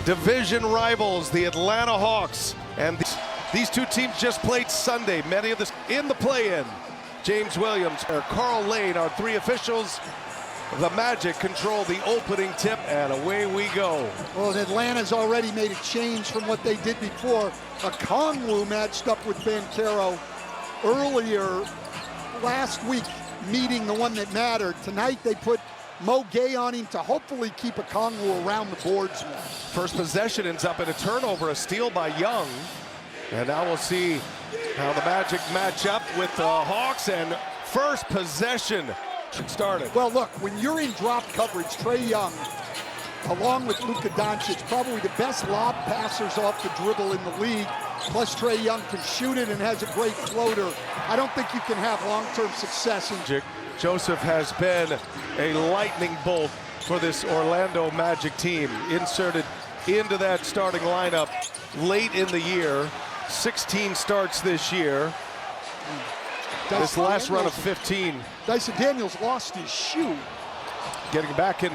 division rivals, the Atlanta Hawks, and these two teams just played Sunday. Many of this in the play-in. James Williams or Carl Lane are three officials. The Magic control the opening tip, and away we go. Well, Atlanta's already made a change from what they did before. Okongwu matched up with Banchero earlier last week, meeting the one that mattered. Tonight they put Mo Gay on him to hopefully keep Okongwu around the boards more. First possession ends up in a turnover, a steal by Young. And now we'll see how the Magic match up with the Hawks, and first possession started. Well, look, when you're in drop coverage, Trae Young, along with Luka Doncic, probably the best lob passers off the dribble in the league. Plus, Trae Young can shoot it and has a great floater. I don't think you can have long-term success in. Joseph has been a lightning bolt for this Orlando Magic team. Inserted into that starting lineup late in the year. 16 starts this year. This last run of 15. Dyson Daniels lost his shoe. Getting back in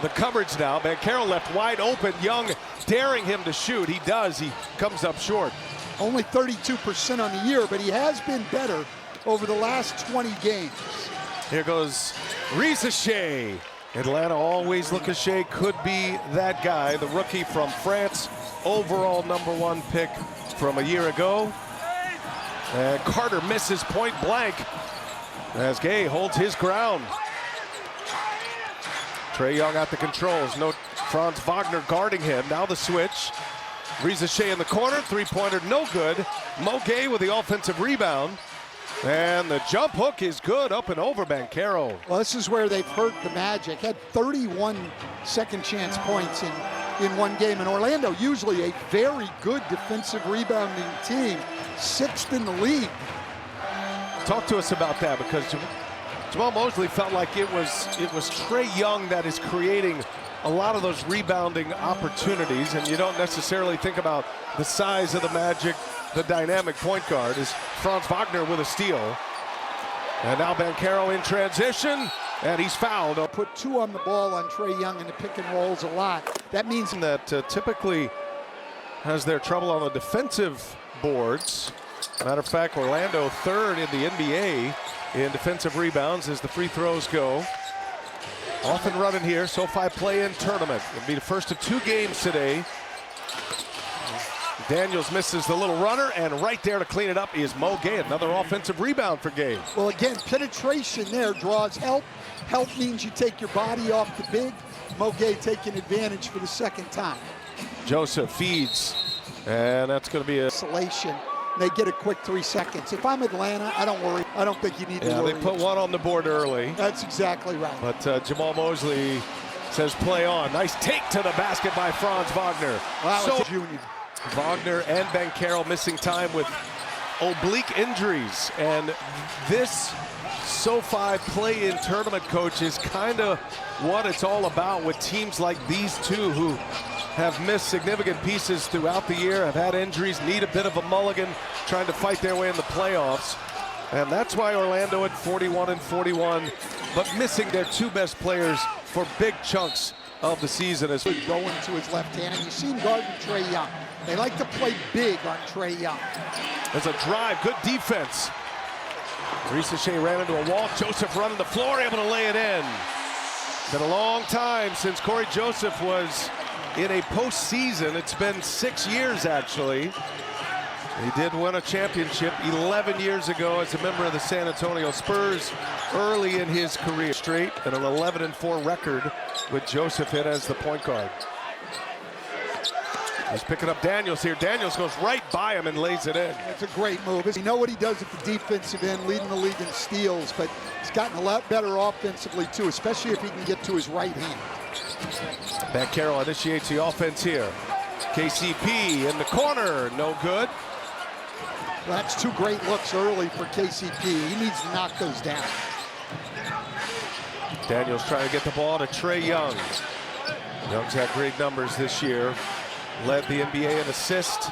the coverage now. Banchero left wide open. Young daring him to shoot. He does. He comes up short. Only 32% on the year, but he has been better over the last 20 games. Here goes Risacher. Atlanta always look as Shea could be that guy. The rookie from France. Overall #1 pick from a year ago. And Carter misses point blank as Gay holds his ground. Trae Young at the controls. No Franz Wagner guarding him. Now the switch. Risacher in the corner. Three-pointer no good. Mo Gay with the offensive rebound. And the jump hook is good, up and over Banchero. Well, this is where they've hurt the Magic. Had 31 second chance points in one game. And Orlando, usually a very good defensive rebounding team, 6th in the league. Talk to us about that, because Jamal Mosley felt like it was Trae Young that is creating a lot of those rebounding opportunities, and you don't necessarily think about the size of the Magic. The dynamic point guard is Franz Wagner with a steal. And now Banchero in transition, and he's fouled. Put 2 on the ball on Trae Young in the pick and rolls a lot. That means that typically has their trouble on the defensive boards. Matter of fact, Orlando 3rd in the NBA in defensive rebounds as the free throws go. Off and running here, SoFi play-in tournament. It'll be the first of 2 games today. Daniels misses the little runner, and right there to clean it up is Mo Gay. Another offensive rebound for Gay. Well, again, penetration there draws help. Help means you take your body off the big. Mo Gay taking advantage for the second time. Joseph feeds, and that's going to be a isolation. They get a quick 3 seconds. If I'm Atlanta, I don't worry. I don't think you need to worry. They put 1 on the board early. That's exactly right. But Jamal Mosley says play on. Nice take to the basket by Franz Wagner. Wow, so junior. Wagner and Banchero missing time with oblique injuries, and this SoFi play-in tournament, coach, is kind of what it's all about with teams like these two who have missed significant pieces throughout the year, have had injuries, need a bit of a mulligan, trying to fight their way in the playoffs. And that's why Orlando at 41-41, but missing their 2 best players for big chunks of the season. As going to his left hand, and you've seen guarding Trae Young. They like to play big on Trae Young. There's a drive, good defense. Risacher ran into a wall. Joseph running the floor, able to lay it in. Been a long time since Corey Joseph was in a postseason. It's been 6 years, actually. He did win a championship 11 years ago as a member of the San Antonio Spurs early in his career. Straight and an 11-4 record with Joseph in as the point guard. He's picking up Daniels here. Daniels goes right by him and lays it in. It's a great move. You know what he does at the defensive end, leading the league in steals, but he's gotten a lot better offensively too, especially if he can get to his right hand. Banchero initiates the offense here. KCP in the corner, no good. Well, that's 2 great looks early for KCP. He needs to knock those down. Daniels trying to get the ball to Trae Young. Young's had great numbers this year. Led the NBA in assist.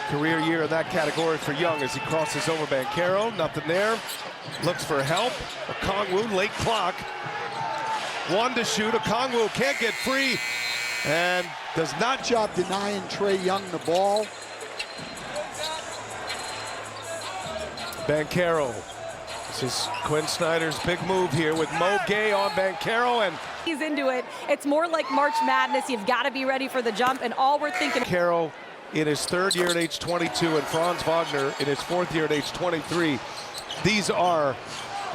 Career year in that category for Young as he crosses over Banchero. Nothing there. Looks for help. Okongwu, late clock. 1 to shoot. Okongwu can't get free. and does not. Job denying Trae Young the ball. Banchero. This is Quinn Snyder's big move here with Mo Gay on Banchero, and he's into it. It's more like March Madness. You've got to be ready for the jump, and all we're thinking. Banchero in his third year at age 22 and Franz Wagner in his fourth year at age 23. These are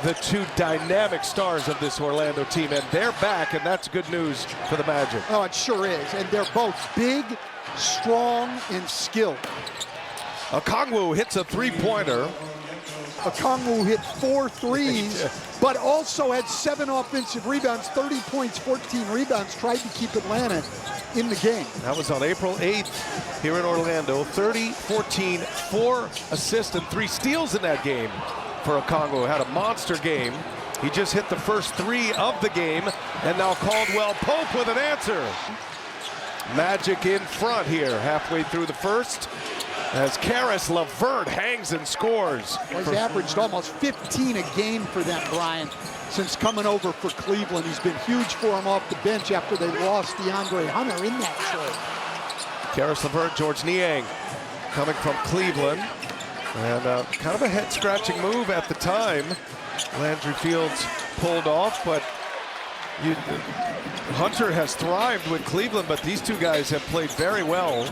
the two dynamic stars of this Orlando team, and they're back, and that's good news for the Magic. Oh, it sure is. And they're both big, strong, and skilled. Okongwu hits a three-pointer. Okongwu hit 4 threes, but also had 7 offensive rebounds, 30 points, 14 rebounds, tried to keep Atlanta in the game. That was on April 8th here in Orlando. 30, 14, 4 assists and 3 steals in that game for Okongwu. Had a monster game. He just hit the first 3 of the game, and now Caldwell Pope with an answer. Magic in front here, halfway through the first, as Caris LeVert hangs and scores. Well, he's averaged almost 15 a game for them, Brian, since coming over for Cleveland. He's been huge for him off the bench after they lost DeAndre Hunter in that trade. Caris LeVert, George Niang coming from Cleveland. And kind of a head-scratching move at the time. Landry Fields pulled off, but Hunter has thrived with Cleveland, but these two guys have played very well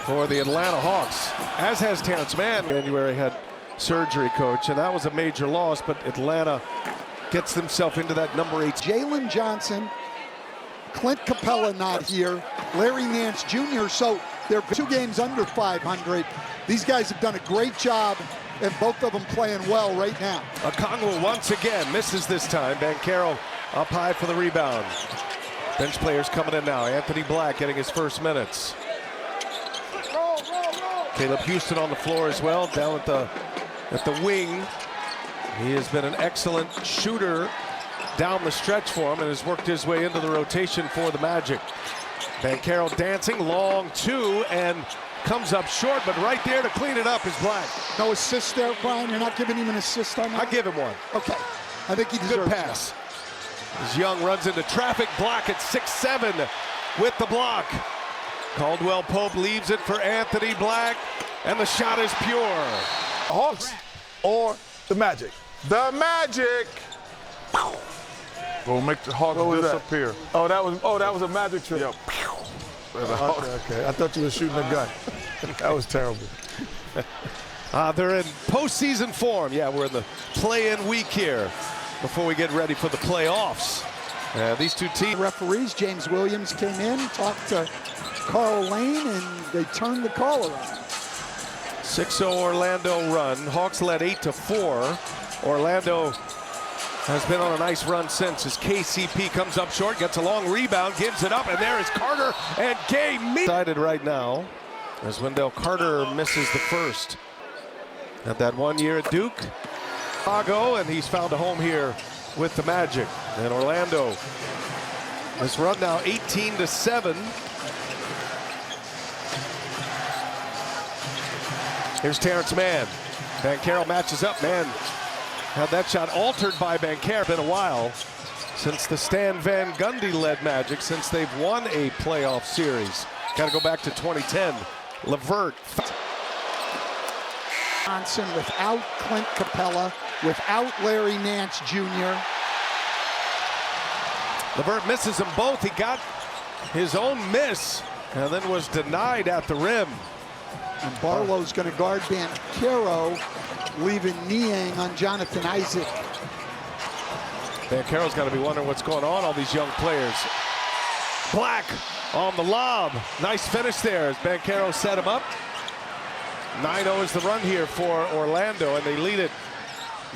for the Atlanta Hawks, as has Terrence Mann. January had surgery, coach, and that was a major loss, but Atlanta gets themselves into that number 8. Jalen Johnson, Clint Capella not here, Larry Nance Jr., so they're 2 games under 500. These guys have done a great job, and both of them playing well right now. Okongwu once again misses this time. Banchero up high for the rebound. Bench players coming in now. Anthony Black getting his first minutes. Caleb Houston on the floor as well, down at the wing. He has been an excellent shooter down the stretch for him and has worked his way into the rotation for the Magic. Banchero dancing, long 2, and comes up short, but right there to clean it up is Black. No assist there, Brian? You're not giving him an assist on that? I give him one. Okay. I think he deserves Good pass. As Young runs into traffic, Black at 6'7" with the block. Caldwell Pope leaves it for Anthony Black, and the shot is pure. Hawks or the Magic? The Magic. We'll make the Hawks disappear. Oh, that was a Magic trick. Yep. Okay. I thought you were shooting a gun. That was terrible. They're in postseason form. Yeah, we're in the play-in week here before we get ready for the playoffs. These two teams. Referees, James Williams came in, talked to Carl Lane, and they turned the call around. 6-0 Orlando run. Hawks led 8-4. Orlando has been on a nice run since, as KCP comes up short, gets a long rebound, gives it up, and there is Carter and Gay decided right now as Wendell Carter misses the first. Had that 1 year at Duke, Chicago, and he's found a home here with the Magic. And Orlando, this run now 18-7. Here's Terrence Mann. Banchero matches up. Mann had that shot altered by Banchero. Been a while since the Stan Van Gundy-led Magic, since they've won a playoff series. Got to go back to 2010. LeVert. Johnson without Clint Capella, without Larry Nance Jr. LeVert misses them both. He got his own miss and then was denied at the rim. And Barlow's going to guard Banchero, leaving Niang on Jonathan Isaac. Banchero's got to be wondering what's going on, all these young players. Black on the lob. Nice finish there as Banchero set him up. 9-0 is the run here for Orlando, and they lead it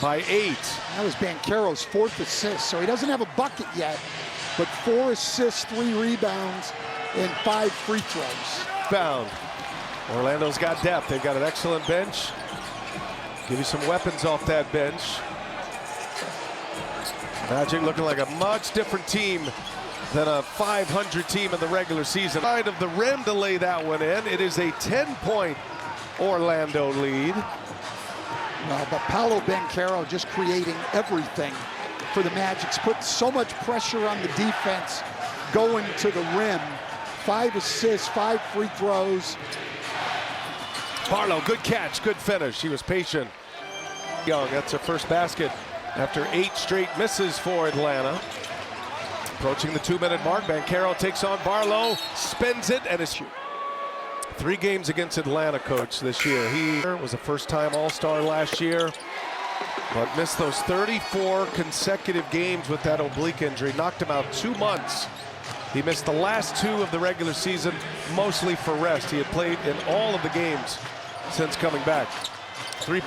by 8. That was Banchero's 4th assist, so he doesn't have a bucket yet, but 4 assists, 3 rebounds, and 5 free throws. Found. Orlando's got depth. They've got an excellent bench. Give you some weapons off that bench. Magic looking like a much different team than a 500 team in the regular season. Side of the rim to lay that one in. It is a 10-point Orlando lead. Well, but Paolo Banchero just creating everything for the Magic's put so much pressure on the defense going to the rim. 5 assists, 5 free throws. Barlow, good catch, good finish. He was patient. Young, that's her first basket after 8 straight misses for Atlanta. Approaching the 2-minute mark, Banchero takes on Barlow, spins it, and is 3 games against Atlanta, coach, this year. He was a first-time All-Star last year, but missed those 34 consecutive games with that oblique injury. Knocked him out 2 months. He missed the last 2 of the regular season, mostly for rest. He had played in all of the games since coming back. 3